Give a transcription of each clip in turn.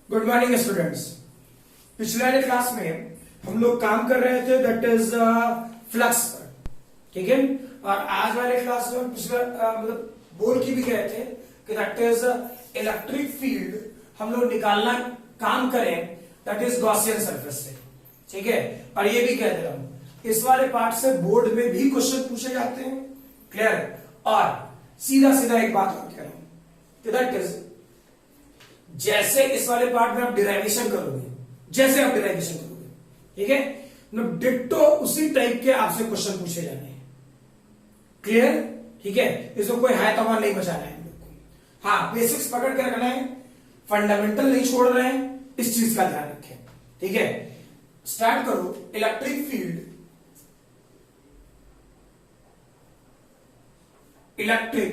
Good morning students. पिछले वाले class में हम लोग काम कर रहे थे दैट इज फ्लक्स पर, ठीक है। और आज वाले क्लास में पिछले मतलब बोल की भी गए थे कि दैट इज इलेक्ट्रिक फील्ड हम लोग निकालना काम करें दैट इज गॉसियन सरफेस से, ठीक है। और ये भी कह दे रहा हूं इस वाले पार्ट से बोर्ड में भी क्वेश्चन पूछे जाते हैं, क्लियर। और सीधा सीधा एक बात और कह रहा हूं कि दैट इज जैसे इस वाले पार्ट में आप डिराइवेशन करोगे, जैसे आप डिराइवेशन करोगे, ठीक है, डिट्टो उसी टाइप के आपसे क्वेश्चन पूछे जाने हैं, क्लियर, ठीक है। इसको कोई हाय तमा नहीं बचाना है हम लोग को। हाँ, बेसिक्स पकड़ के रखना है, फंडामेंटल नहीं छोड़ रहे हैं, इस चीज का ध्यान रखें, ठीक है। स्टार्ट करो। Electric field, electric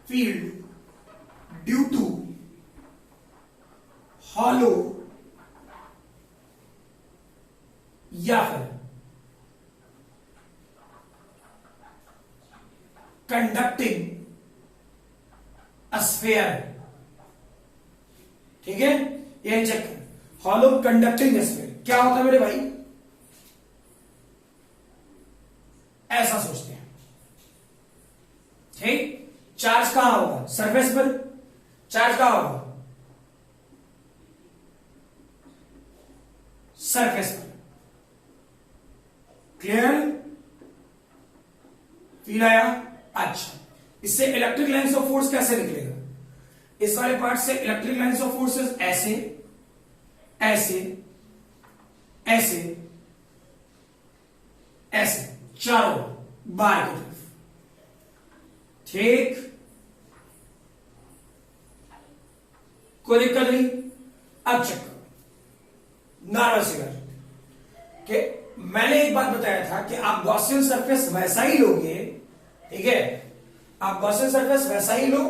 field due to hollow या फिर कंडक्टिंग स्फीयर, ठीक है। ये चेक कर, हॉलो कंडक्टिंग स्फीयर क्या होता है मेरे भाई, ऐसा सोचते हैं, ठीक। चार्ज कहां होगा, सरफेस पर। चार्ज कहां होगा, सरफेस पर, क्लियर, फील आया। अच्छा, इससे इलेक्ट्रिक लाइन्स ऑफ फोर्स कैसे निकलेगा, इस वाले पार्ट से इलेक्ट्रिक लाइन्स ऑफ फोर्सेस ऐसे ऐसे ऐसे ऐसे चारों बार की तरफ, ठीक, कोई दिक्कत नहीं। अब चेक करो, नॉर्मल सी बात कि मैंने एक बात बताया था कि आप गॉसियन सरफेस वैसा ही लोगे, ठीक है। आप गॉसियन सरफेस वैसा ही लो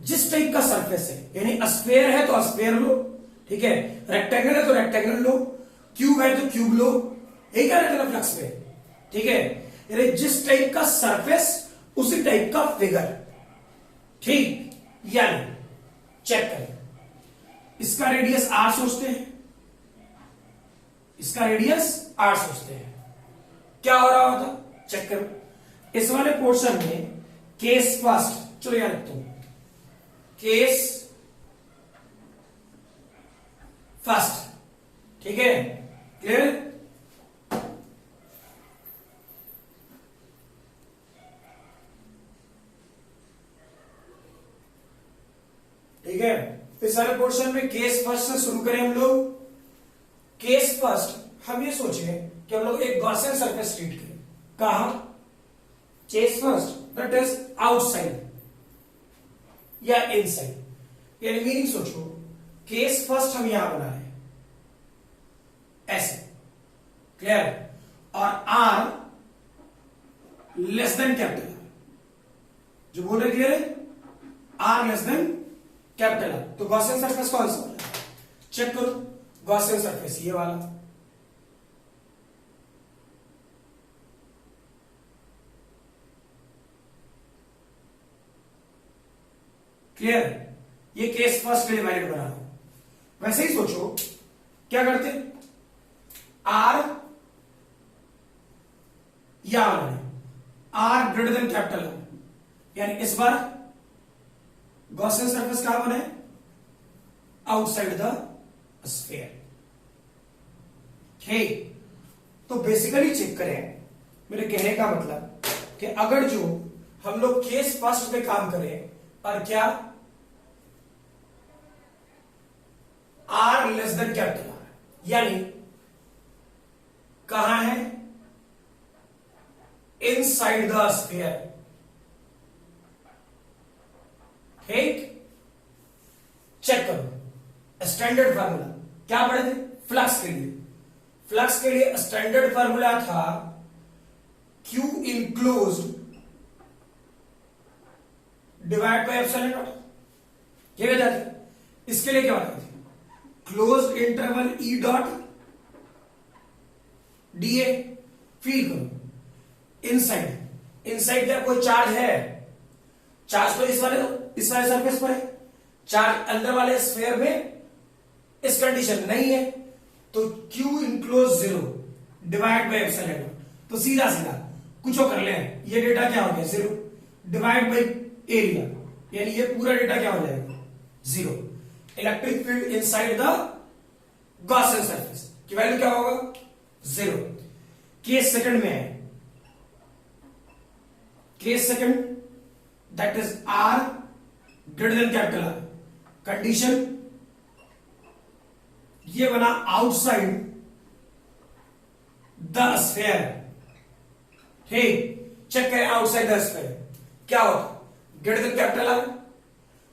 जिस टाइप का सरफेस है, यानी स्फीयर है तो स्फीयर लो, ठीक है। रेक्टेंगल है तो रेक्टेंगल लो, क्यूब है तो क्यूब लो, एक है फ्लक्स पे, ठीक है। यानी जिस टाइप का सरफेस उसी टाइप का फिगर, ठीक। यानी चेक करें, इसका रेडियस आर सोचते हैं, इसका रेडियस आर सोचते हैं, क्या हो रहा होता, चेक करो। इस वाले पोर्शन में केस फर्स्ट, चलो यार तुम केस फर्स्ट, ठीक है, क्लियर। ठीक है, इस सारे पोर्शन में केस फर्स्ट से शुरू करें हम लोग। केस फर्स्ट हम ये सोचे कि हम लोग एक गॉसियन सरफेस ट्रीट करें, कहां, case first that is outside या इनसाइड, यानी मीनिंग सोचो, केस फर्स्ट हम यहां बना रहे हैं ऐसे, क्लियर। और are less than capital R, जो बोल रहे क्लियर है, R less than capital R, तो गॉसियन सरफेस कौन सा वाला है, चेक करो। गॉसियन सरफेस ये वाला, क्लियर। ये केस फर्स्ट के लिए वैलिड बना रहा हूं। वैसे ही सोचो, क्या करते, आर या R greater than capital R, यानी इस बार गॉसियन सरफेस कहां बने, आउटसाइड द स्फीयर, ठीक। तो बेसिकली चेक करें, मेरे कहने का मतलब कि अगर जो हम लोग केस फर्स्ट में काम करें और क्या, R less than capital R, यानी कहां है, इनसाइड द स्फीयर, ठीक। चेक करो, स्टैंडर्ड फार्मूला क्या पढ़े थे फ्लक्स के लिए, फ्लक्स के लिए स्टैंडर्ड फार्मूला था Q enclosed divide by epsilon naught, ये बता थे। इसके लिए क्या बताते थे, closed interval E dot dA, feel करो इनसाइड, इनसाइड क्या कोई चार्ज है, चार्ज तो इस वाले सरफेस पर है, चार्ज अंदर वाले स्फीयर में इस कंडीशन नहीं है, तो Q enclose 0 divide by epsilon not. तो सीधा सीधा कुछ कर ले, ये डेटा क्या हो गया 0 डिवाइड बाई एरिया, यानी ये पूरा डेटा क्या हो जाएगा 0। Electric field inside the Gaussian surface की वैल्यू क्या होगा 0। केस सेकंड में है, case second that is R greater than capital R। Condition ये बना आउटसाइड द स्फीयर। ठीक, चेक करें आउटसाइड द स्फीयर क्या होता, ग्रेटर देन कैपिटल आर।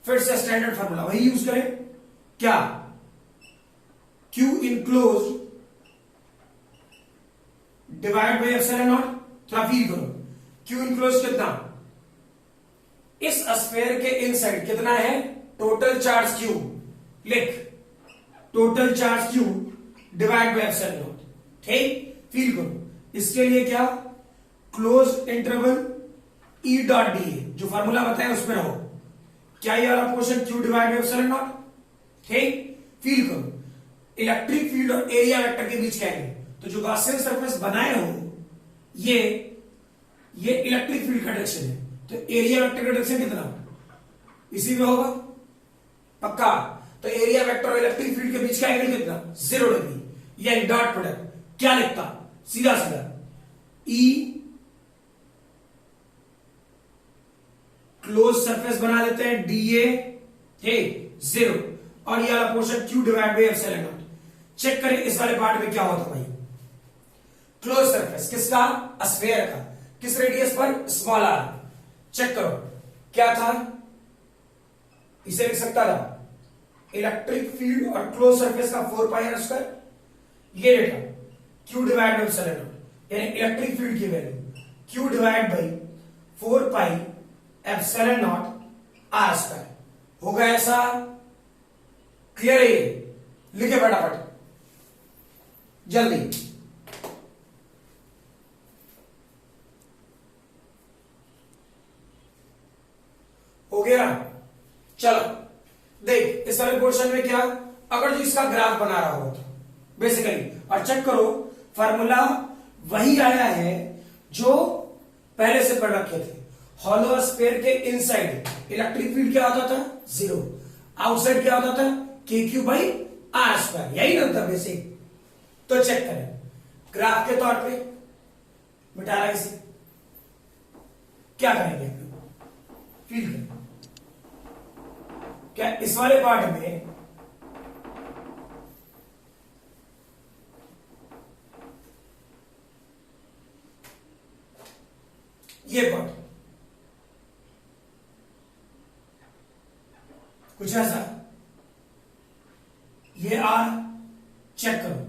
फिर से स्टैंडर्ड फार्मूला वही यूज करें, क्या Q enclose divide by epsilon not. थोड़ा फील करो, Q इनक्लोज कितना, इस स्फीयर के इनसाइड कितना है टोटल चार्ज Q, लिख total charge Q divide by epsilon naught. ठीक, फील करो, इसके लिए क्या close interval E dot D, जो फॉर्मूला बताया उसमें रहो, क्या ये वाला portion Q divide by epsilon naught. ठीक, फील करो, इलेक्ट्रिक फील्ड और एरिया वेक्टर के बीच क्या है, तो जो गॉसियन सरफेस बनाए हो ये इलेक्ट्रिक फील्ड का डायरेक्शन है, तो एरिया वेक्टर का डायरेक्शन कितना इसी में होगा पक्का। तो एरिया वेक्टर और इलेक्ट्रिक फील्ड के बीच का एंगल कितना 0 डिग्री, यानी डॉट प्रोडक्ट क्या लिखता सीधा सीधा E क्लोज सरफेस बना देते हैं DA है 0 और ये वाला portion Q divide by epsilon naught. Check करें इस वाले पार्ट में क्या होता भाई, क्लोज सरफेस किसका स्फीयर का, किस रेडियस पर स्मॉल r। चेक करो क्या था, इसे लिख सकता था इलेक्ट्रिक फील्ड और क्लोज सरफेस का 4 पाई r स्क्वायर, ये data Q divide by epsilon not, यानी इलेक्ट्रिक फील्ड की value Q divide by 4 pi epsilon not r square होगा। ऐसा क्लियर है, लिखे फटाफट जल्दी। हो गया, चलो देख इस वाले पोर्शन में क्या, अगर जो इसका ग्राफ बना रहा हो तो बेसिकली, और चेक करो फार्मूला वही आया है जो पहले से पढ़ रखे थे। हॉलो स्फीयर के इनसाइड इलेक्ट्रिक फील्ड क्या होता था 0, आउटसाइड क्या होता था KQ बाई R स्क्वायर, यही ना था बेसिक। तो चेक करें ग्राफ के तौर पे मिटा रहा है इसे, क्या करेंगे फील करें, क्या इस वाले पार्ट में ये पार्ट कुछ ऐसा, ये R चेक करो,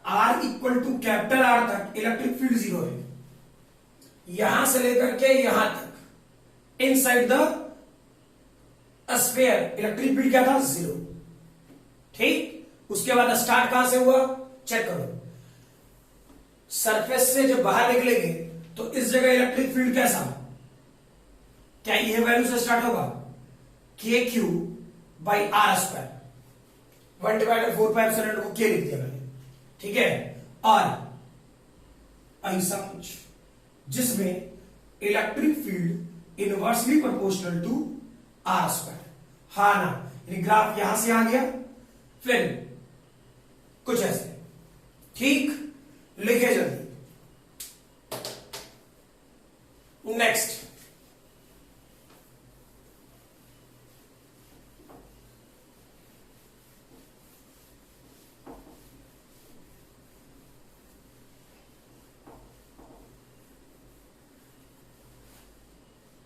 R equal to capital R तक इलेक्ट्रिक फील्ड 0 है, यहां से लेकर के यहां तक inside the sphere electric field क्या था 0। ठीक, उसके बाद स्टार्ट कहां से हुआ चेक करो, सरफेस से जब बाहर निकलेंगे तो इस जगह इलेक्ट्रिक फील्ड कैसा, क्या ये वैल्यू से स्टार्ट होगा KQ by R square, 1 divide by 4 pi epsilon को K लिख दिया मैंने। ठीक है, और ऐसा कुछ जिसमें electric field inversely proportional to R square, हा ना, यानी ग्राफ यहां से आ गया, फिर कुछ ऐसे। ठीक, लिखे जल्दी। Next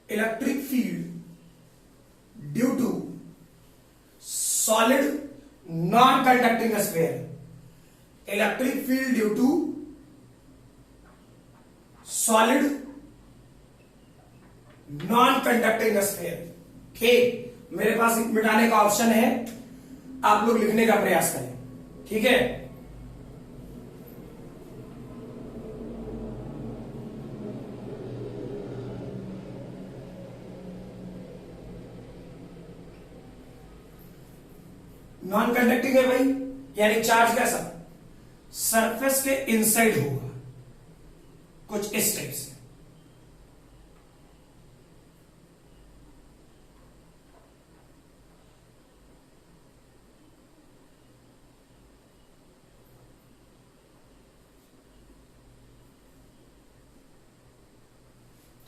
electric field due to solid non conducting sphere, electric field due to solid non conducting sphere. ठीक, मेरे पास मिटाने का ऑप्शन है, आप लोग लिखने का प्रयास करें। ठीक है, नॉन कंडक्टिंग है भाई, यानी चार्ज कैसा, सरफेस के इनसाइड होगा, कुछ इस टाइप से।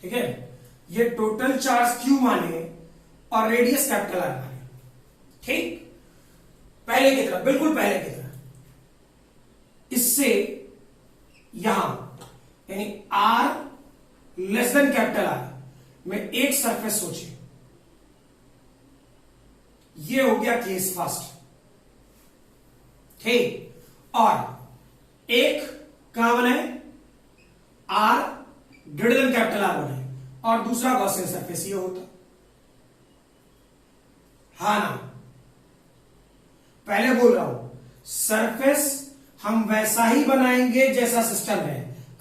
ठीक है, ये टोटल चार्ज Q माने और रेडियस कैपिटल आर माने। ठीक, पहले की तरह, बिल्कुल पहले की तरह। इससे यहां यानी R less than capital are में एक सरफेस सोचिए, ये हो गया केस फर्स्ट। ठीक, और एक कहां बनाए, R greater than capital are बनाए, और दूसरा गॉसियन सरफेस ये होता। हाँ ना, पहले बोल रहा हूं सरफेस हम वैसा ही बनाएंगे जैसा सिस्टम है,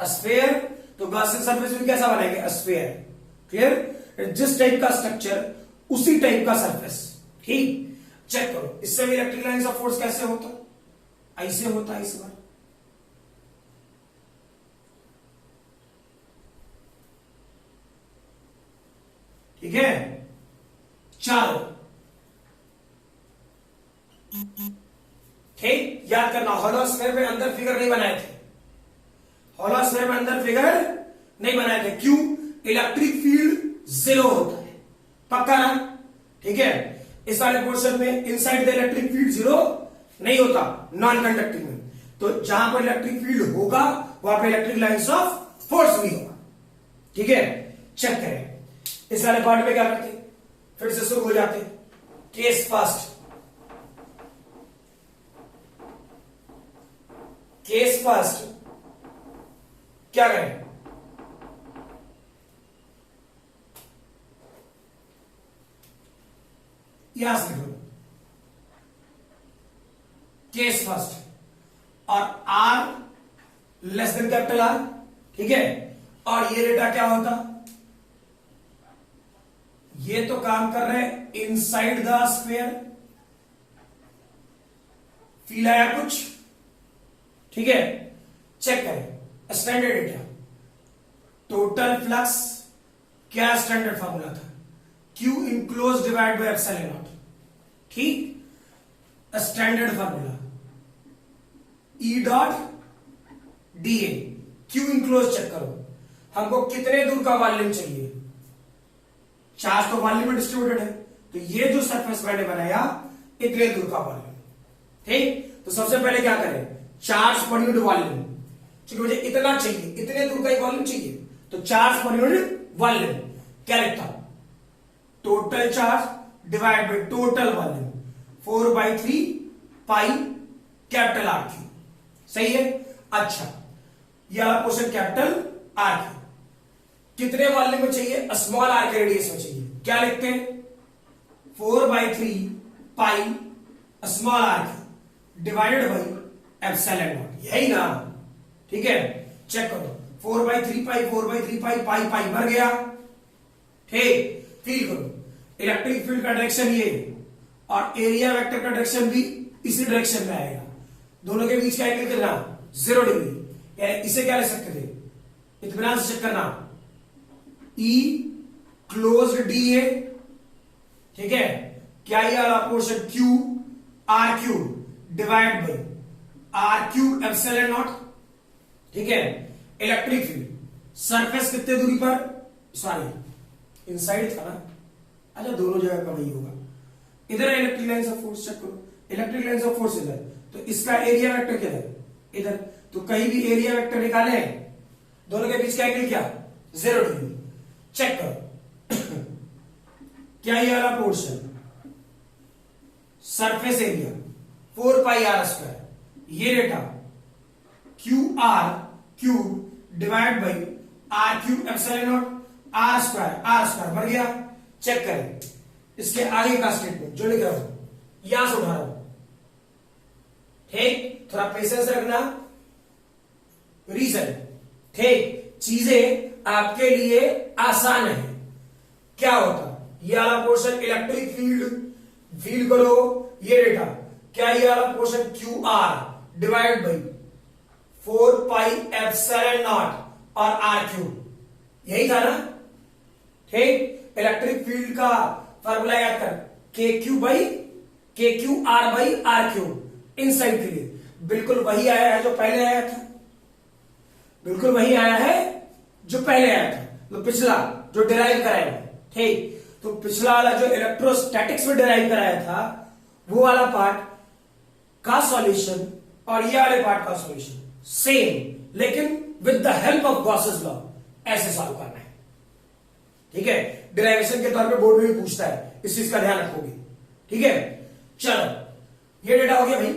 स्फीयर, तो गॉसियन सरफेस भी कैसा बनाएंगे, स्फीयर। क्लियर, जिस टाइप का स्ट्रक्चर उसी टाइप का सरफेस। ठीक, चेक करो, इससे भी इलेक्ट्रिक लाइंस ऑफ फोर्स कैसे होता, ऐसे होता है इस बार। ठीक है, चलो ठीक, याद करना, होलोस्फीयर में अंदर फिगर नहीं बनाए थे, होलोस्फीयर में अंदर फिगर नहीं बनाए थे। क्यों, इलेक्ट्रिक फील्ड जीरो होता है, पक्का ना। ठीक है, इस वाले पोर्शन में inside the electric field zero नहीं होता, नॉन कंडक्टिंग में। तो जहां पर इलेक्ट्रिक फील्ड होगा वहां पर इलेक्ट्रिक लाइंस ऑफ फोर्स भी होगा। ठीक है, चेक करें इस वाले पार्ट में क्या करते, फिर से शुरू हो जाते। केस फर्स्ट, केस फर्स्ट क्या करें, यहां से लिखो केस फर्स्ट, और R less than capital are. ठीक है, और ये डेटा क्या होता, ये तो काम कर रहे हैं इनसाइड द स्फीयर, फील आया कुछ। ठीक है, चेक करें स्टैंडर्ड डेटा, टोटल फ्लक्स क्या स्टैंडर्ड फॉर्मूला था, Q enclose divide by epsilon naught. ठीक, standard formula E dot dA, Q enclose check करो, हमको कितने दूर का वॉल्यूम चाहिए, चार्ज तो वॉल्यूम में डिस्ट्रीब्यूटेड है, तो ये जो सरफेस मैंने बनाया इतने दूर का वॉल्यूम। ठीक, तो सबसे पहले क्या करें, चार्ज पर यूनिट वॉल्यूम, क्योंकि मुझे इतना चाहिए, इतने दूर का ही वॉल्यूम चाहिए, तो चार्ज पर यूनिट वॉल्यूम क्या लिखता हूं, total charge divide by total volume, 4/3 pi capital R Q. सही है, अच्छा यह वाला पोर्शन कैपिटल आर क्यू कितने वॉल्यूम में चाहिए, स्मॉल आर के रेडियस में चाहिए, क्या लिखते हैं 4/3 pi small R Q divided by epsilon naught, यही ना। ठीक है, चेक करो 4/3 पाई 4/3 पाई पाई पाई भर गया। ठीक, फील करो इलेक्ट्रिक फील्ड का डायरेक्शन ये और एरिया वेक्टर का डायरेक्शन भी इसी डायरेक्शन में आएगा, दोनों के बीच का एंगल कितना 0 डिग्री, यानी इसे क्या ले सकते थे, इत्मीनान से चेक करना, E क्लोज्ड DA। ठीक है, क्या ये वाला portion Q R Q divide by R Q epsilon naught. ठीक है, इलेक्ट्रिक फील्ड सरफेस कितने दूरी पर, सॉरी इनसाइड था ना, अच्छा दोनों जगह का वही होगा। इधर electric lines of force check करो, इलेक्ट्रिक लाइंस ऑफ फोर्स इधर, तो इसका एरिया वेक्टर किधर, इधर, तो कहीं भी एरिया वेक्टर निकाले, दोनों के बीच का एंगल क्या 0 डिग्री। चेक करो क्या ये वाला portion surface area 4 pi are square, ये data Q r cube divide by are cube epsilon naught r square भर गया। चेक करें इसके आगे का स्टेटमेंट जो लिख रहा हूं यहां से उठा रहा हूं। ठीक, थोड़ा पेशेंस रखना, रीजन, ठीक, चीजें आपके लिए आसान है। क्या होता, ये वाला पोर्शन इलेक्ट्रिक फील्ड, फील करो ये डेटा क्या ये वाला portion Q R divide by 4 pi epsilon not और आर क्यूब, यही था ना। ठीक, इलेक्ट्रिक फील्ड का फॉर्मूला याद कर, K Q R by are cube inside के लिए बिल्कुल वही आया है जो पहले आया था, बिल्कुल वही आया है जो पहले आया था, तो पिछला जो डिराइव कराया। ठीक, तो पिछला वाला जो इलेक्ट्रोस्टैटिक्स में डिराइव कराया था वो वाला पार्ट का सॉल्यूशन और ये वाले पार्ट का सॉल्यूशन सेम, लेकिन with the help of Gauss's law ऐसे सॉल्व करना है। ठीक है, डिराइवेशन के तौर पे बोर्ड में भी पूछता है, इस चीज का ध्यान रखोगे। ठीक है, चलो ये डेटा हो गया भाई।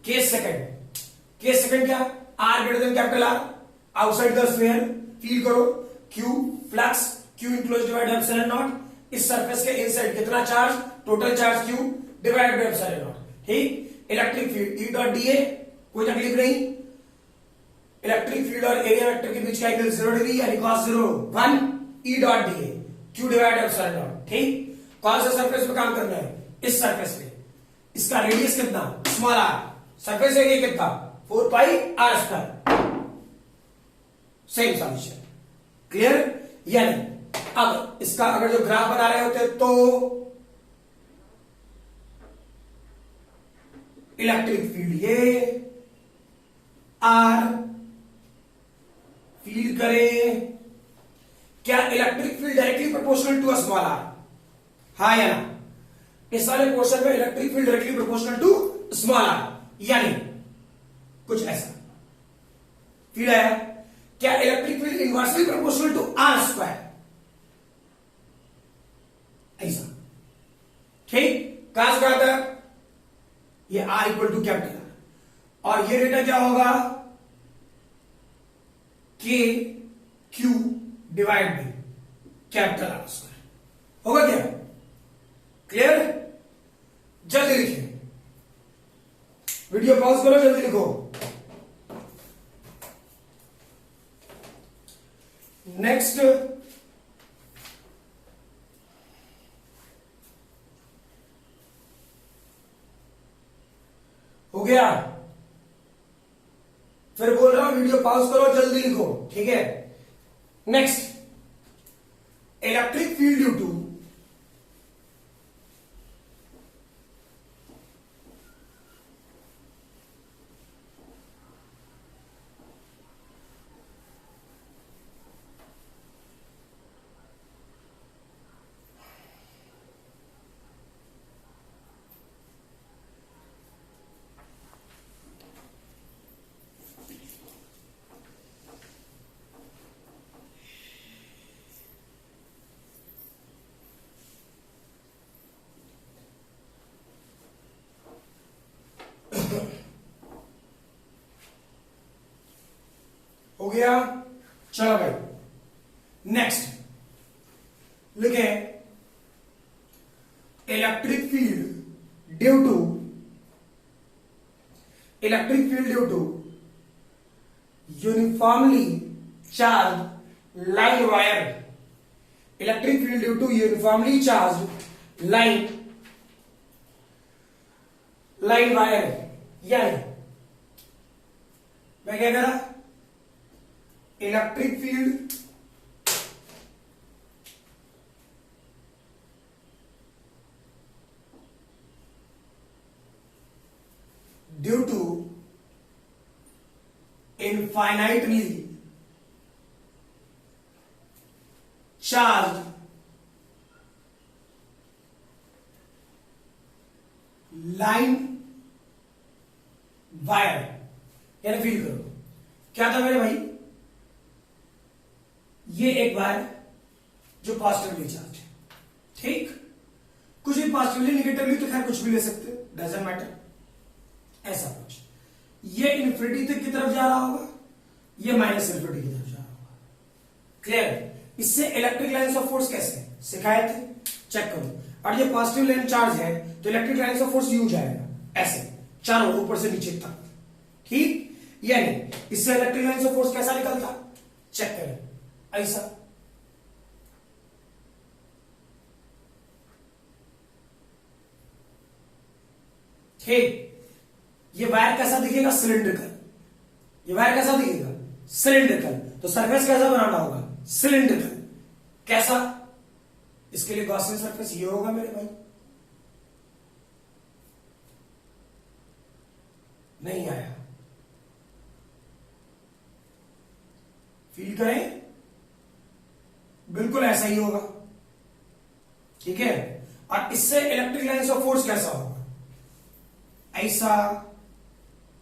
केस सेकंड क्या, r greater than capital r, outside the sphere, feel करो Q flux, Q enclose divide epsilon naught, इस सरफेस के इनसाइड कितना charge, total charge Q divide by epsilon naught. ठीक, electric field E dot dA, कोई तकलीफ नहीं। Electric field और area vector के बीच का एंगल 0 डिग्री यानी cos 0 1 E dot dA, Q divide epsilon naught. ठीक, कौन सा सरफेस पे काम करना है, इस सरफेस पे, इसका रेडियस कितना, स्मॉल आर, सरफेस एरिया कितना 4 pi are square, same solution. Clear, यानी अब इसका अगर जो ग्राफ बना रहे होते तो इलेक्ट्रिक फील्ड ये आर फील करे, क्या electric field directly proportional to small R, हाँ या ना। इस वाले पोर्शन में electric field directly proportional to small R, यानी कुछ ऐसा फील्ड आया। क्या electric field inversely proportional to R square, ऐसा। ठीक, कहां से कहा था, ये R equal to capital R, और ये डेटा क्या होगा, K Q divide by capital R square, होगा क्या। क्लियर, जल्दी लिखिए, वीडियो पॉज करो, जल्दी लिखो। नेक्स्ट हो गया, फिर बोल रहा हूं वीडियो पॉज करो, जल्दी लिखो। ठीक है, नेक्स्ट, इलेक्ट्रिक फील्ड हो गया। चलो भाई, नेक्स्ट लिखे, electric field due to uniformly charge line wire, electric field due to uniformly charge line wire, यानी मैं क्या करा, electric field due to infinitely charge line wire, यानी फील करो क्या था मेरे भाई, ये एक वायर जो पॉजिटिवली चार्ज है। ठीक, कुछ भी पॉजिटिवली निगेटिवली तो खैर कुछ भी ले सकते, डजंट मैटर, ऐसा कुछ। ये इन्फिनिटी तक की तरफ जा रहा होगा, ये माइनस इन्फिनिटी की तरफ जा रहा होगा। क्लियर, इससे इलेक्ट्रिक लाइन्स ऑफ फोर्स कैसे सिखाए थे, चेक करो। और ये पॉजिटिव लाइन चार्ज है तो electric lines of force you जाएगा ऐसे चारों ऊपर से नीचे तक। ठीक, यानी इससे इलेक्ट्रिक लाइन्स ऑफ फोर्स कैसा निकलता, चेक करें, ऐसा। ठीक, ये वायर कैसा दिखेगा? सिलिंड्रिकल। ये वायर कैसा दिखेगा? सिलिंड्रिकल। तो सरफेस कैसा बनाना होगा? सिलिंड्रिकल। कैसा? इसके लिए गॉसियन सरफेस ये होगा मेरे भाई। नहीं आया? फील करें, बिल्कुल ऐसा ही होगा। ठीक है। और इससे इलेक्ट्रिक लाइन्स ऑफ फोर्स कैसा होगा? ऐसा,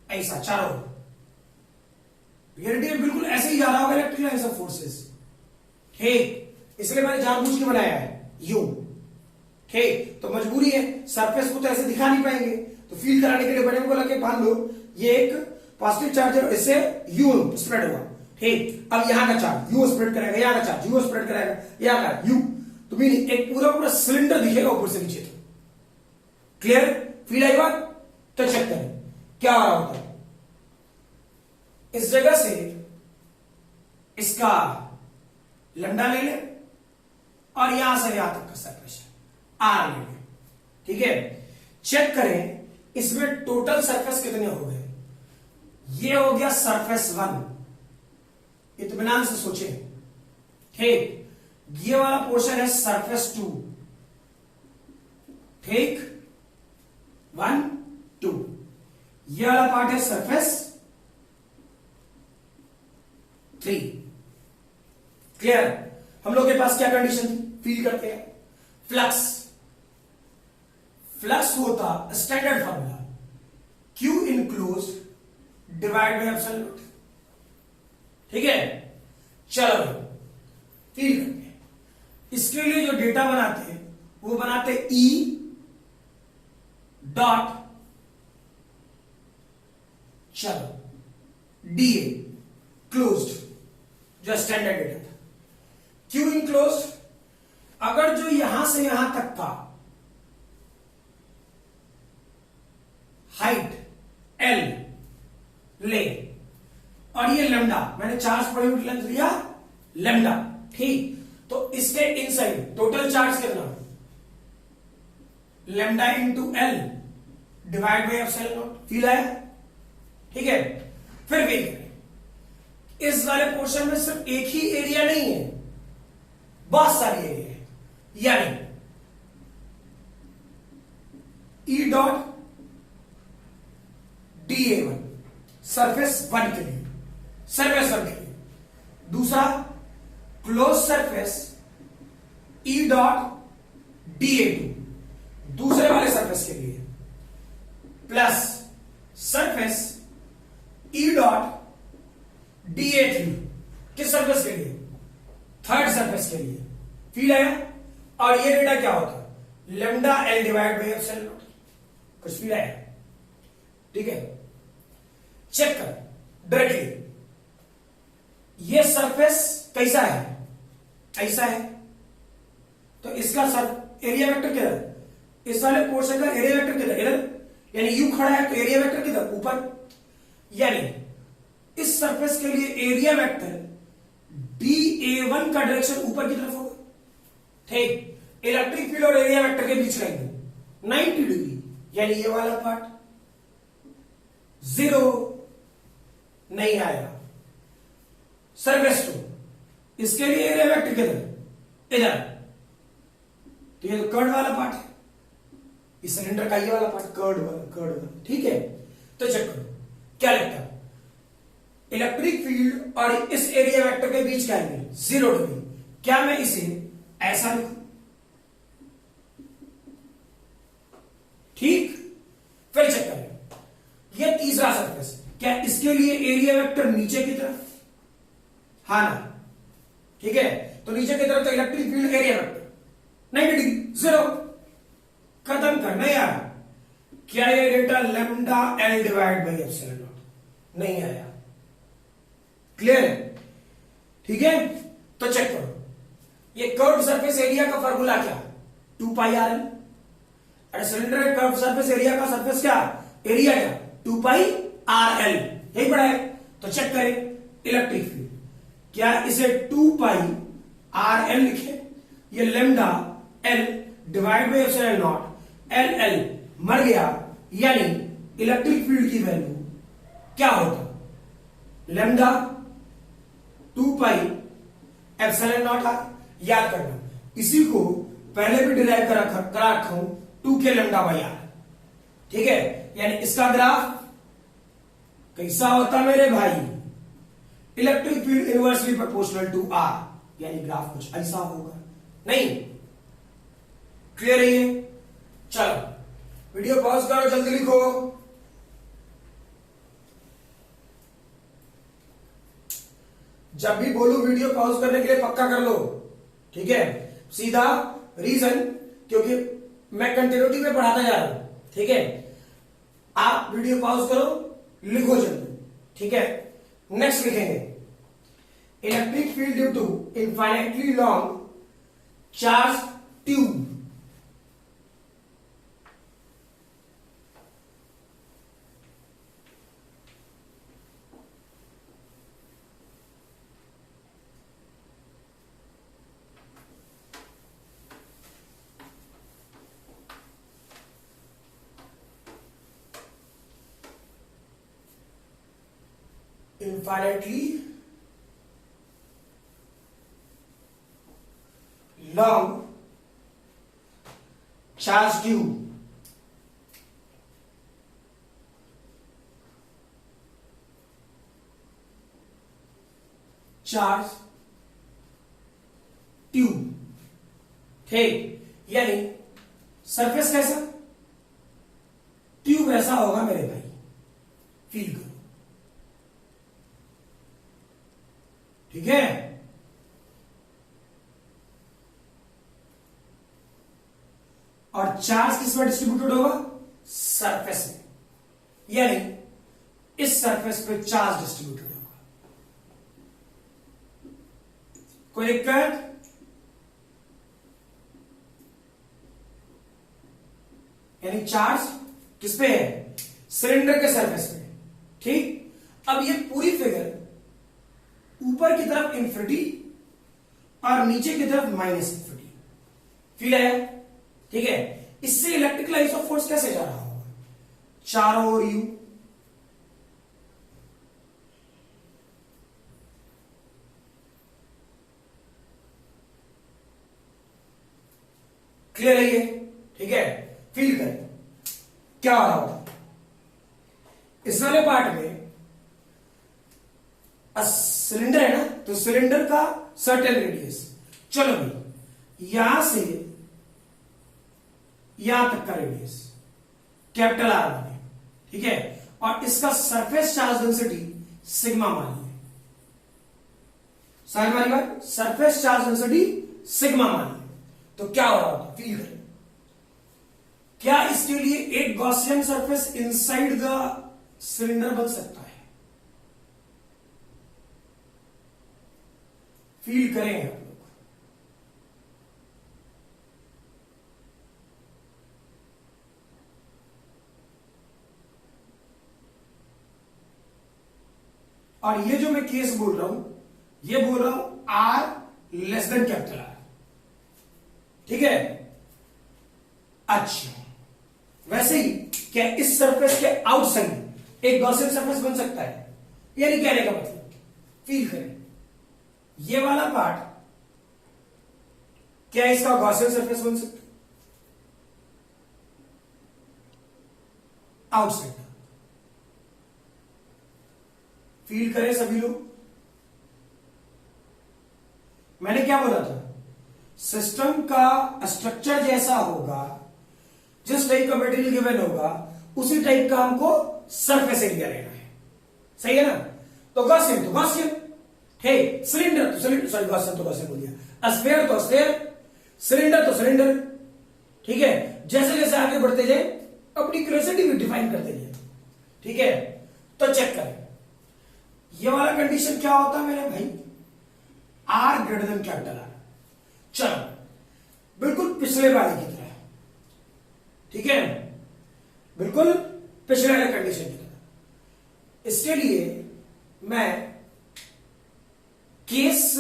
ऐसा, चारों रियलिटी में बिल्कुल ऐसे ही जा रहा होगा इलेक्ट्रिक लाइन्स ऑफ फोर्सेस। ठीक, इसलिए मैंने जानबूझ के बनाया है यू। ठीक, तो मजबूरी है, सरफेस को तो ऐसे दिखा नहीं पाएंगे, तो फील कराने के लिए बने को लगे मान लो ये एक पॉजिटिव चार्ज है, इससे यू स्प्रेड हुआ। ठीक, अब यहां का चार्ज यू स्प्रेड करेगा, यहां का चार्ज यू स्प्रेड करेगा, यहां का यू, तो मीनिंग एक पूरा पूरा सिलेंडर दिखेगा ऊपर से नीचे तक। क्लियर? फील आई बात? तो चेक करें क्या हो रहा होता है। इस जगह से इसका लंबा ले लें और यहां से यहां तक का सरफेस आर ले लें। ठीक है, चेक करें इसमें टोटल सरफेस कितने हो गए। ये हो गया सरफेस 1, इत्मीनान से सोचें। ठीक, ये वाला पोर्शन है सरफेस 2। ठीक, 1 2, ये वाला पार्ट है सरफेस 3। क्लियर? हम लोग के पास क्या कंडीशन थी? फील करते हैं। फ्लक्स, फ्लक्स होता standard formula Q enclose divide by epsilon naught. ठीक है, चलो फील करते हैं। इसके लिए जो डेटा बनाते हैं वो बनाते E डॉट, चलो DA क्लोज्ड, जो स्टैंडर्ड डेटा था। Q इनक्लोज्ड, अगर जो यहां से यहां तक का हाइट L ले और ये लैम्डा, मैंने चार्ज पर यूनिट लेंथ लिया लैम्डा। ठीक, तो इसके इनसाइड टोटल चार्ज कितना? Lambda into L divide by epsilon naught. Feel आया? ठीक है, फिर भी इस वाले पोर्शन में सिर्फ एक ही एरिया नहीं है, बहुत सारी एरिया है। यानी E डॉट DA1 सरफेस 1 के लिए, सरफेस 1 के लिए। दूसरा close surface E dot DA2 दूसरे वाले सरफेस के लिए, plus surface E dot DA3 किस सरफेस के लिए? थर्ड सरफेस के लिए। फील आया? और ये डेटा क्या होता है? Lambda L divide by epsilon not. कुछ फील आया? ठीक है, चेक कर डायरेक्टली। ये सरफेस कैसा है? ऐसा है, तो इसका एरिया वेक्टर किधर? इस वाले पोर्शन का एरिया वेक्टर किधर? इधर। यानी यू खड़ा है तो एरिया वेक्टर किधर? ऊपर। यानी इस सरफेस के लिए एरिया वेक्टर DA1 का डायरेक्शन ऊपर की तरफ होगा। ठीक, इलेक्ट्रिक फील्ड और एरिया वेक्टर के बीच का एंगल 90 डिग्री, यानी ये वाला पार्ट 0 नहीं आएगा। सरफेस 2, इसके लिए एरिया वेक्टर किधर? इधर। तो ये तो कर्ड वाला पार्ट है, इस सिलेंडर का ये वाला पार्ट कर्ड वाला। ठीक है, तो चेक करो क्या लगता है। इलेक्ट्रिक फील्ड और इस एरिया वेक्टर के बीच का एंगल 0 डिग्री। क्या मैं इसे ऐसा लिखूं? ठीक, फिर चेक करें। यह तीसरा सरफेस, क्या इसके लिए एरिया वेक्टर नीचे की तरफ? हाँ ना? ठीक है, तो नीचे की तरफ तो electric field area vector 90 degree 0 खत्म करना यार। क्या ये data lambda L divide by epsilon not? नहीं आया। क्लियर है? ठीक है, तो चेक करो। ये कर्व सरफेस एरिया का फॉर्मूला क्या? 2 पाई RL। अरे सिलेंडर कर्व सरफेस एरिया का सरफेस क्या? एरिया क्या? 2 पाई RL। यही पढ़ा है। तो चेक करें इलेक्ट्रिक फील्ड, क्या इसे 2 पाई RL लिखे? ये lambda L divide by epsilon not, LL मर गया, यानी इलेक्ट्रिक फील्ड की वैल्यू क्या होता, lambda 2 pi epsilon naught R. याद करना, इसी को पहले भी डिराइव करा रखा हूं 2 के लैम्डा बाई आर। ठीक है, यानी इसका ग्राफ कैसा होता मेरे भाई, electric field inversely proportional to R, यानी ग्राफ कुछ ऐसा होगा। नहीं, क्लियर है ये? चलो वीडियो पॉज करो, जल्दी लिखो। जब भी बोलूं वीडियो पॉज करने के लिए पक्का कर लो, ठीक है? सीधा रीजन, क्योंकि मैं कंटिन्यूटी में पढ़ाता जा रहा हूं, ठीक है? आप वीडियो पॉज करो, लिखो जल्दी, ठीक है? नेक्स्ट लिखेंगे, electric field due to infinitely long charge tube. infinitely long charge tube, charge tube, ठीक? यानी सरफेस कैसा, ट्यूब ऐसा होगा मेरे भाई, फील करो, ठीक है? और चार्ज किस में डिस्ट्रीब्यूटेड होगा, सरफेस में, यानी इस सरफेस पे चार्ज डिस्ट्रीब्यूटेड होगा। कोई दिक्कत? यानी चार्ज किस पे है, सिलेंडर के सरफेस पे, ठीक? अब ये पूरी फिगर ऊपर की तरफ इन्फिनिटी और नीचे की तरफ माइनस इन्फिनिटी, फील है? ठीक है, इससे इलेक्ट्रिक लाइन्स ऑफ फोर्स कैसे जा रहा होगा, चारों ओर यू, क्लियर है ये? ठीक है, फील करें क्या हो रहा होगा। इस वाले पार्ट में सिलेंडर है ना, तो सिलेंडर का सर्टेन रेडियस, चलो भाई यहां से यहां तक का रेडियस कैपिटल आर बने, ठीक है? और इसका सरफेस चार्ज डेंसिटी सिग्मा मानिए, समझ में आ रही बात? सरफेस चार्ज डेंसिटी सिग्मा मानिए, तो क्या हो रहा होता, फील करें। क्या इसके लिए एक Gaussian surface inside the cylinder बन सकता है, फील करेंगे आप लोग। और ये जो मैं केस बोल रहा हूं, ये बोल रहा हूं R less than capital are, ठीक है? अच्छा, वैसे ही क्या इस सरफेस के आउटसाइड एक गॉसियन सरफेस बन सकता है, यानी कहने का मतलब, फील करें, ये वाला पार्ट क्या इसका गॉसियन सरफेस बन सकता है, आउटसाइड, फील करें सभी लोग। मैंने क्या बोला था, सिस्टम का स्ट्रक्चर जैसा होगा, जिस टाइप का मटेरियल गिवन होगा, उसी टाइप का हमको सरफेस एरिया लेना है, सही है ना? तो गॉसियन, हे सिलेंडर तो सिलेंडर, सॉरी गॉसियन तो गॉसियन बोल दिया, स्फीयर तो स्फीयर, सिलेंडर तो सिलेंडर, ठीक है? जैसे जैसे आगे बढ़ते जाए अपनी क्यूरियोसिटी भी डिफाइन करते जाए, ठीक है? तो चेक करें, ये वाला कंडीशन क्या होता है मेरे भाई, R greater than capital R. चलो बिल्कुल पिछले वाले की तरह, ठीक है? बिल्कुल पिछले वाले कंडीशन की तरह। इसके लिए मैं केस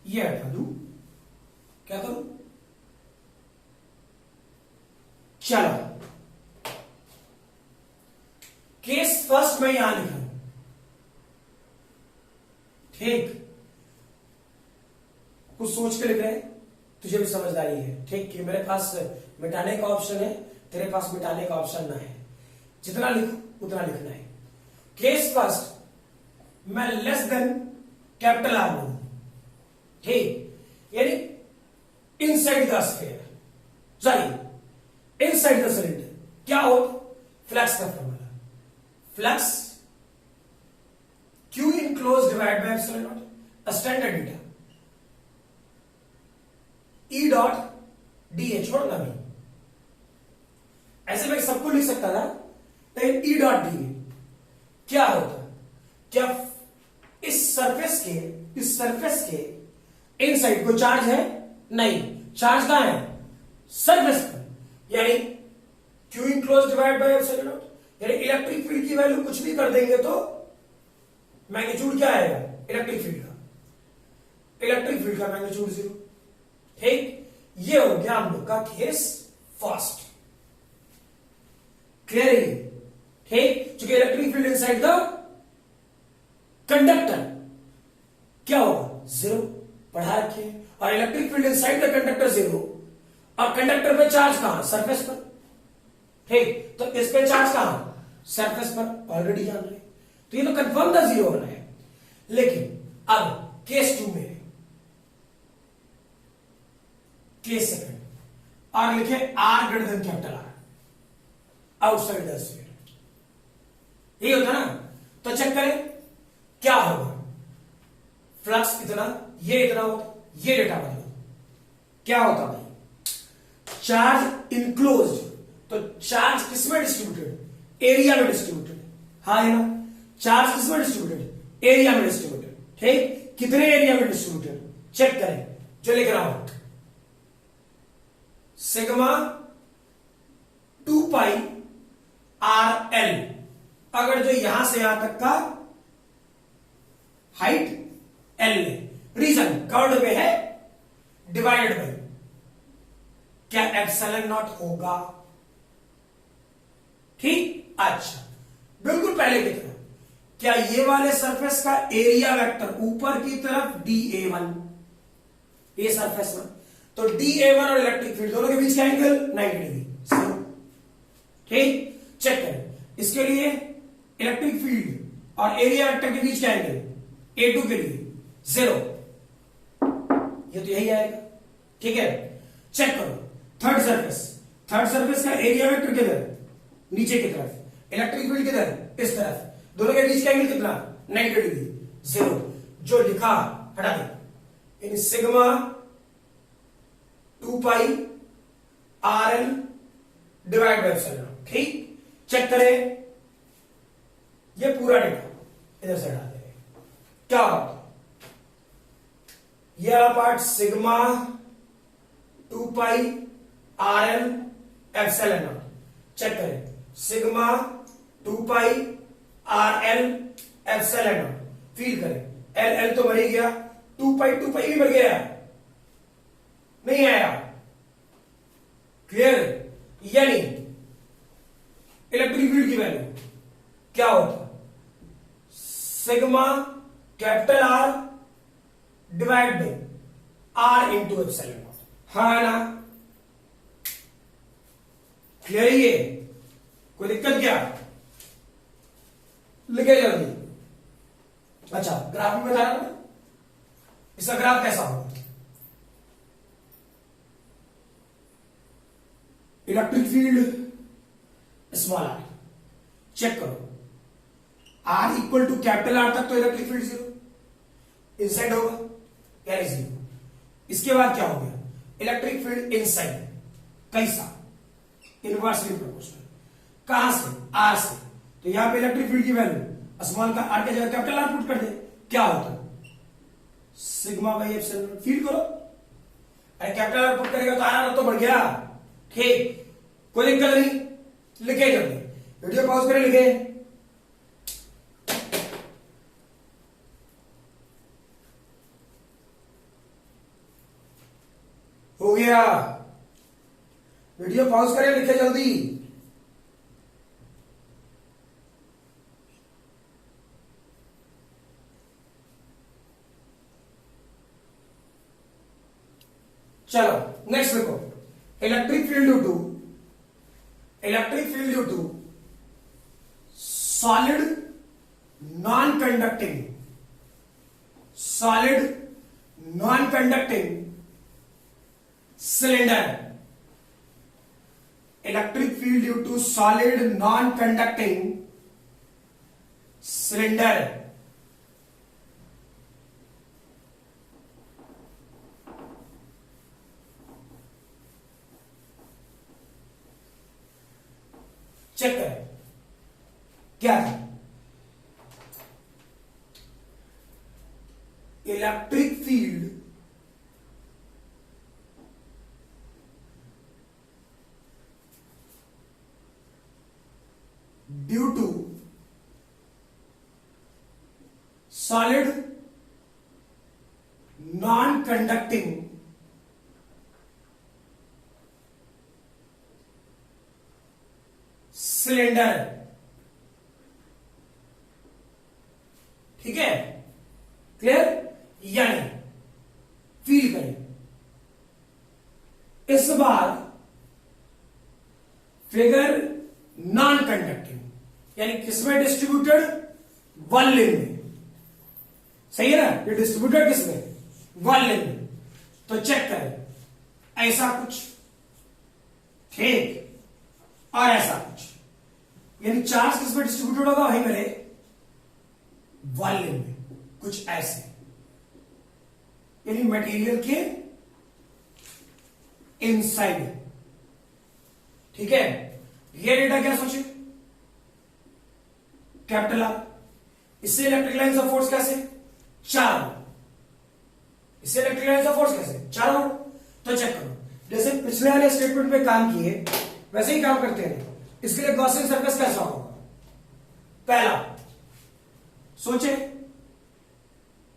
ये हटा दूं, क्या करूं, चलो केस फर्स्ट में यहां लिखा हूं, ठीक, कुछ सोच के लिख रहे हैं, तुझे भी समझदारी है, ठीक, कि मेरे पास मिटाने का ऑप्शन है, तेरे पास मिटाने का ऑप्शन ना है, जितना लिखो उतना लिखना है। केस फर्स्ट मैं लेस देन कैपिटल आर लूंगा, ठीक, यानी inside the sphere, sorry inside the cylinder, क्या हो, फ्लक्स का formula, flux Q enclosed divided by epsilon naught, a standard data, E dot dA, छोड़ना नहीं, ऐसे मैं सबको लिख सकता था, लेकिन E dot dA क्या होता, क्या इस सरफेस के इनसाइड को चार्ज है, नहीं, चार्ज कहां है, सरफेस पर, यानी Q enclosed divided by epsilon naught, यानी इलेक्ट्रिक फील्ड की वैल्यू कुछ भी कर देंगे तो मैग्नीट्यूड क्या आएगा, इलेक्ट्रिक फील्ड का मैग्नीट्यूड 0, ठीक, ये हो गया हम लोग का केस फर्स्ट, क्लियर है, ठीक, क्योंकि electric field inside the conductor क्या होगा, 0, पढ़ा रखे, और electric field inside the conductor 0, और कंडक्टर पे चार्ज कहां, सरफेस पर, ठीक, तो इस पे चार्ज कहां, सरफेस पर, ऑलरेडी जान रहे, तो ये तो कंफर्म था 0 होना है। लेकिन अब केस 2 में केस सेकंड, और लिखे R greater than capital R outside the sphere, यही होता ना, तो चेक करें क्या होगा, फ्लक्स इतना, ये इतना होता, ये डेटा बदलो, क्या होता भाई, चार्ज इनक्लोज्ड, तो चार्ज किसमें डिस्ट्रीब्यूटेड, एरिया में डिस्ट्रीब्यूटेड, हाँ है ना, चार्ज किसमें डिस्ट्रीब्यूटेड, एरिया में डिस्ट्रीब्यूटेड, ठीक, कितने एरिया में डिस्ट्रीब्यूटेड, चेक करें, जो लिख रहा हूं, सिग्मा 2 पाई आर एल, अगर जो यहां से यहां तक का हाइट एल है, रीजन कर्व में है, डिवाइडेड बाई क्या एप्सिलॉन नॉट होगा, ठीक, अच्छा, बिल्कुल पहले की तरह, क्या ये वाले सरफेस का एरिया वेक्टर ऊपर की तरफ dA1, ये सरफेस में, तो dA1 और इलेक्ट्रिक फील्ड दोनों के बीच का एंगल 90 डिग्री, ठीक, चेक करें, इसके लिए इलेक्ट्रिक फील्ड और एरिया वेक्टर के बीच का एंगल A2 के लिए 0, ये तो यही आएगा, ठीक है, चेक करो, थर्ड सरफेस का एरिया वेक्टर किधर, नीचे की तरफ, इलेक्ट्रिक फील्ड किधर, इस तरफ, दोनों के बीच का एंगल कितना, 90 डिग्री, 0, जो लिखा हटा दे, यानी sigma 2 pi R L divide by epsilon, ठीक, चेक करें, ये पूरा डेटा इधर से हटा दे, क्या होगा, यह part sigma 2 pi are L epsilon naught, check करें, sigma 2 pi are L epsilon naught, feel करें, एल एल तो मर ही गया, 2 पाई भी मर गया, नहीं आया, क्लियर, यानी इलेक्ट्रिक फील्ड की वैल्यू क्या होता, sigma capital R divide by R into epsilon naught, हाँ ना, क्लियर, ये कोई दिक्कत क्या, लिखे जल्दी, अच्छा, ग्राफ में बता रहा हूं, इसका ग्राफ कैसा होगा, electric field small r, check करो, r equal to capital r तक तो इलेक्ट्रिक फील्ड 0, इनसाइड होगा, यानी 0, इसके बाद क्या हो गया, इलेक्ट्रिक फील्ड इनसाइड, कैसा, इनवर्सली प्रोपोर्शनल, कहां से, आर से, तो यहां पे इलेक्ट्रिक फील्ड की वैल्यू स्मॉल का आर के जगह कैपिटल आर पुट कर दे, क्या होता, सिग्मा बाई एप्सिलॉन, फील करो, अरे कैपिटल आर पुट करेगा तो आर तो बढ़ गया, ठीक, कोई दिक्कत नहीं, लिखे जल्दी, वीडियो पॉज करें, लिखे, हो गया, वीडियो पॉज करें, लिखे जल्दी। चलो नेक्स्ट देखो, electric field due to solid non conducting cylinder. Electric field due to solid non conducting cylinder. Check करें क्या है। Electric field due to solid non conducting cylinder. ठीक है, क्लियर? यानी फील करें इस बार फिगर नॉन कंडक्टिंग, यानी किसमें डिस्ट्रीब्यूटेड? वॉल्यूम में। सही है ना? ये डिस्ट्रीब्यूटेड किसमें? वॉल्यूम में। तो चेक करें, ऐसा कुछ, ठीक, और ऐसा कुछ, यानी चार्ज किसमें डिस्ट्रीब्यूटेड होगा? वही मेरे वॉल्यूम में, कुछ ऐसे, यानी मटेरियल के इनसाइड। ठीक है, ये डेटा क्या सोचे? Capital R. इससे इलेक्ट्रिक लाइन्स ऑफ फोर्स कैसे? 4। इससे इलेक्ट्रिक लाइन्स ऑफ फोर्स कैसे? 4। तो चेक करो, जैसे पिछले वाले स्टेटमेंट पे काम किए वैसे ही काम करते हैं। इसके लिए गॉसियन सर्कस कैसा होगा? पहला सोचे,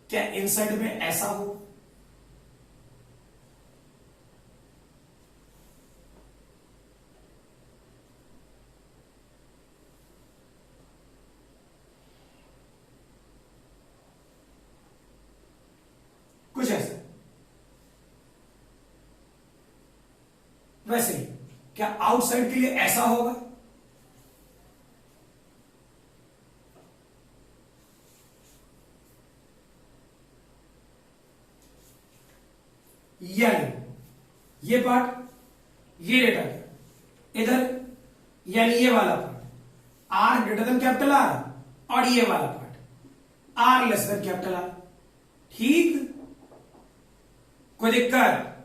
क्या इनसाइड में ऐसा हो? कुछ ऐसा। वैसे ही क्या आउटसाइड के लिए ऐसा होगा? यानी ये पार्ट, ये डेटा क्या इधर, यानी ये वाला part R greater than capital R, और ये वाला part R less than capital are. ठीक, कोई दिक्कत?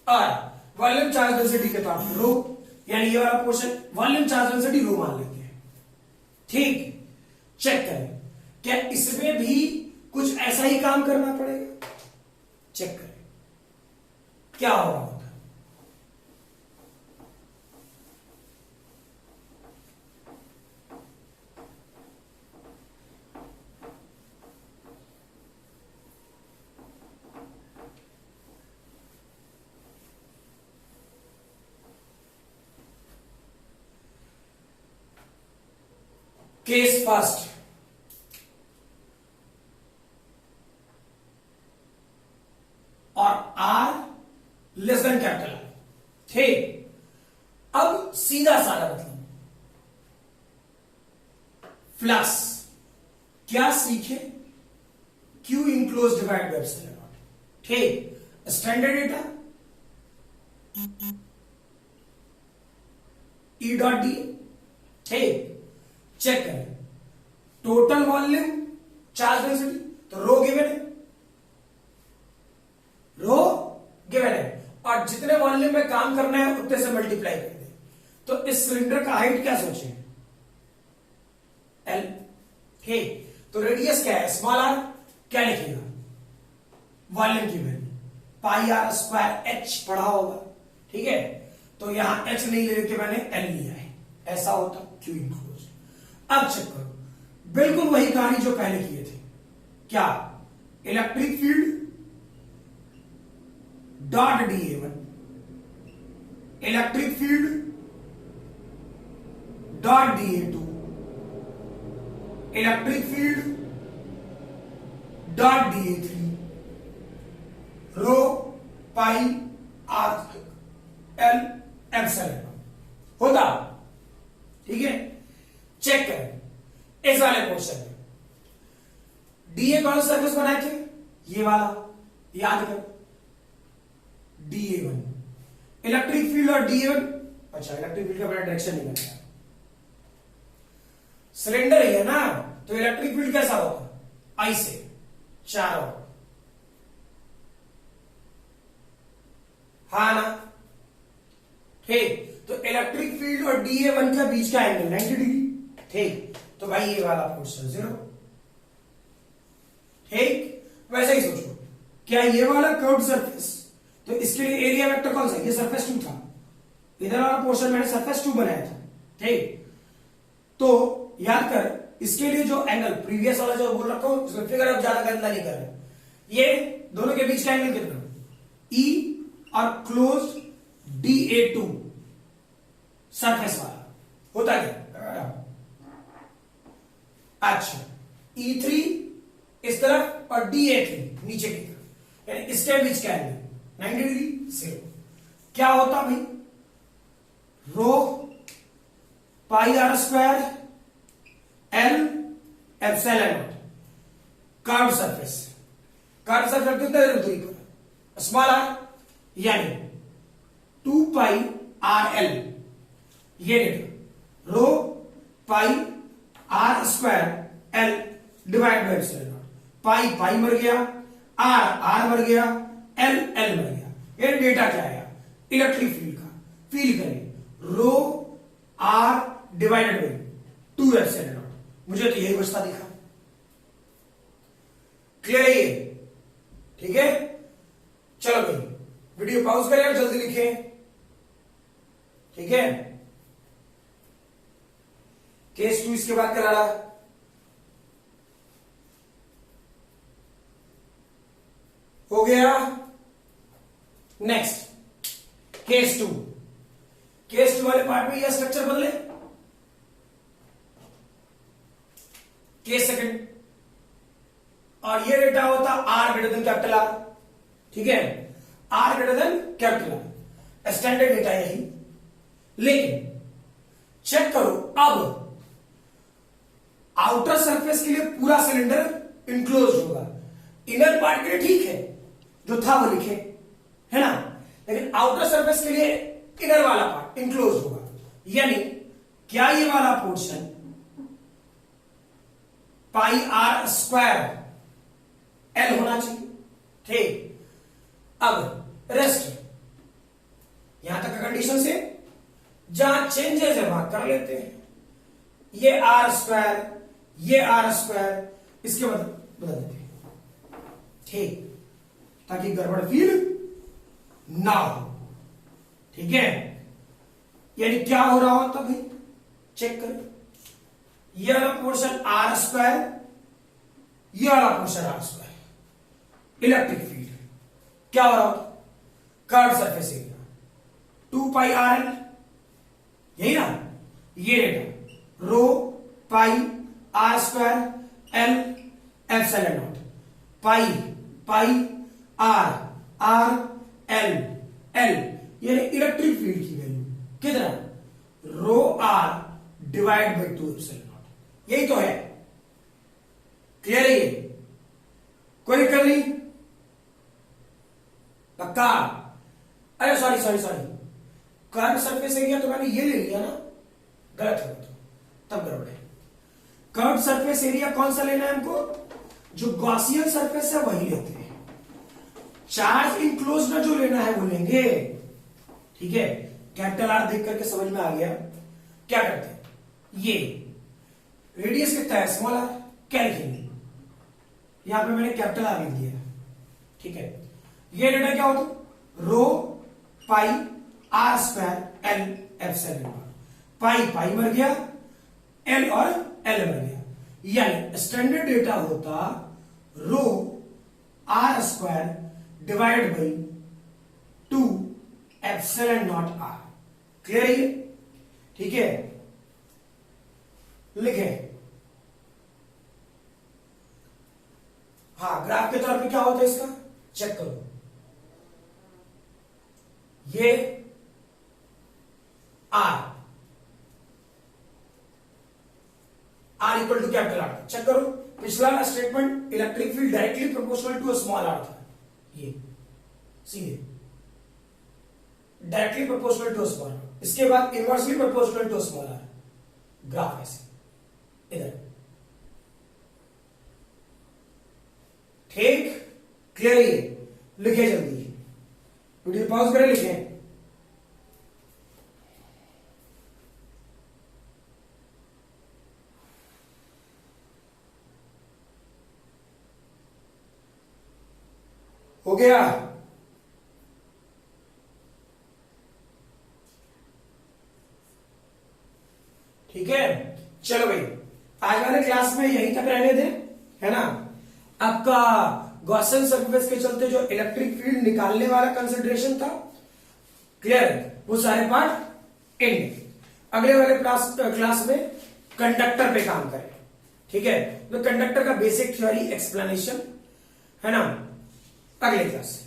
और वॉल्यूम चार्ज डेंसिटी के तौर पर रो, यानी ये वाला portion volume charge density rho मान लेते हैं। ठीक, चेक करें, क्या इसमें भी कुछ ऐसा ही काम करना पड़ेगा? चेक करें क्या हो रहा होता है। केस फर्स्ट, और are less than capital are. ठीक, अब सीधा साधा मतलब फ्लक्स क्या सीखे? Q enclose divide by epsilon naught. ठीक, standard data E dot D. ठीक, चेक करें, टोटल वॉल्यूम चार्ज डेंसिटी, तो रो गिवन है, रो गिवन है, और जितने वॉल्यूम में काम करना है उतने से मल्टीप्लाई कर दे। तो इस सिलेंडर का हाइट क्या सोचे? एल। ठीक, तो रेडियस क्या है? Small R. क्या लिखेगा? वॉल्यूम की value pi are square H पढ़ा होगा। ठीक है, तो यहां एच नहीं लेके मैंने एल लिया है, ऐसा होता क्यू इनक्लोज। अब चेक करो, बिल्कुल वही कहानी जो पहले किए थे। क्या? Electric field dot D A one, electric field dot dA2, electric field dot dA3, rho pi are L epsilon होता। ठीक है, चेक करें इस वाले क्वेश्चन में डीए कौन सा सरफेस बनाए थे, ये वाला याद करो, DA1, इलेक्ट्रिक फील्ड और DA1, अच्छा इलेक्ट्रिक फील्ड का बड़ा डायरेक्शन नहीं बनाया, सिलेंडर ही है ना, तो इलेक्ट्रिक फील्ड कैसा होगा, आई से चारों, हाँ ना, ठीक, तो इलेक्ट्रिक फील्ड और DA1 का बीच का एंगल 90 डिग्री, ठीक, तो भाई ये वाला पोर्शन 0। ठीक, वैसे ही सोचो, क्या ये वाला कर्व्ड सरफेस, तो इसके लिए एरिया वेक्टर कौन सा, ये सरफेस 2 था, इधर वाला पोर्शन मैंने सरफेस 2 बनाया था। ठीक, तो याद कर इसके लिए जो एंगल प्रीवियस वाला जो बोल रखा हूं, इसमें फिगर अब ज्यादा गंदा नहीं कर रहे, ये दोनों के बीच का एंगल कितना, E और क्लोज DA2 सरफेस वाला होता क्या, अच्छा E3 इस तरफ और DA3 नीचे की तरफ, यानी इसके बीच का एंगल 90 डिग्री से क्या होता भाई, rho pi are square L epsilon naught, curved surface, curved surface कितने दूरी पर, स्मॉल आर, यानी 2 पाई आर एल, ये देखो rho pi are square L divide by epsilon naught, pi pi मर गया, आर आर मर गया, एल एल मर गया, ये डेटा क्या आया, इलेक्ट्रिक फील्ड का, फील करें rho r divided by 2 epsilon naught, मुझे तो यही बचता दिखा। क्लियर है ये, ठीक है, चलो भाई वीडियो पॉज करें और जल्दी लिखें, ठीक है, केस 2 इसके बाद करा रहा, हो गया, नेक्स्ट केस 2, केस 2 वाले पार्ट में यह स्ट्रक्चर बदले, केस सेकंड, और ये डेटा होता R greater than capital are, ठीक है, R greater than capital R, standard data यही, लेकिन चेक करो अब आउटर सरफेस के लिए पूरा सिलेंडर इनक्लोज होगा, इनर पार्ट के लिए ठीक है जो था वो लिखे, है ना, लेकिन आउटर सरफेस के लिए इनर वाला पार्ट इनक्लोज होगा, यानी क्या ये वाला portion pi are square L होना चाहिए, ठीक, अब रेस्ट यहां तक का कंडीशन से, जहां चेंजेस है वहां कर लेते हैं, ये आर स्क्वायर, ये आर स्क्वायर, इसके बदल देते हैं, ठीक, ताकि गड़बड़ फील ना हो, ठीक है, यानी क्या हो रहा हो तब चेक करें, ये वाला पोर्शन आर स्क्वायर, ये वाला portion r square, electric field क्या हो रहा हो, curved surface area 2 pi are L, यही ना, ये data rho pi are square L epsilon naught, pi pi r r L L, यानी इलेक्ट्रिक फील्ड की वैल्यू कितना, rho r divide by 2 epsilon naught, यही तो है, क्लियर है ये, कोई दिक्कत नहीं, पक्का, अरे sorry sorry sorry, curve surface area तो मैंने ये ले लिया ना, गलत हो तो तब गड़बड़ है, कर्व सरफेस एरिया कौन सा लेना है हमको, जो गॉसियन सरफेस है वही लेते हैं, चार्ज इनक्लोज में जो लेना है वो लेंगे, ठीक है, कैपिटल आर देख करके समझ में आ गया, क्या करते हैं, ये रेडियस कितना है, स्मॉल आर, क्या लिखेंगे, यहां पे मैंने कैपिटल आर लिख दिया, ठीक है, ये डेटा क्या होता, rho pi are square L epsilon naught, pi pi मर गया, एल और एल मर गया, यानी स्टैंडर्ड डेटा होता rho r square divide by 2 epsilon naught r, clear है ये? ठीक है, लिखे। हाँ, ग्राफ के तौर पे क्या होता है इसका, चेक करो। ये R equal to capital R, check करो। पिछला statement electric field directly proportional to small R था, ये सीधे directly proportional to small R. इसके बाद inversely proportional to small R, graph ऐसे इधर। ठीक, क्लियर है? लिखे जल्दी, वीडियो पॉज करें, लिखे। हो गया? ठीक है, चलो भाई, आज वाले क्लास में यहीं तक रहने दें, है ना। आपका गॉसियन सरफेस के चलते जो इलेक्ट्रिक फील्ड निकालने वाला कंसिडरेशन था, क्लियर है, वो सारे पार्ट एंड। अगले वाले क्लास में कंडक्टर पे काम करें, ठीक है। तो कंडक्टर का बेसिक थ्योरी एक्सप्लेनेशन, है ना, अगले क्लास।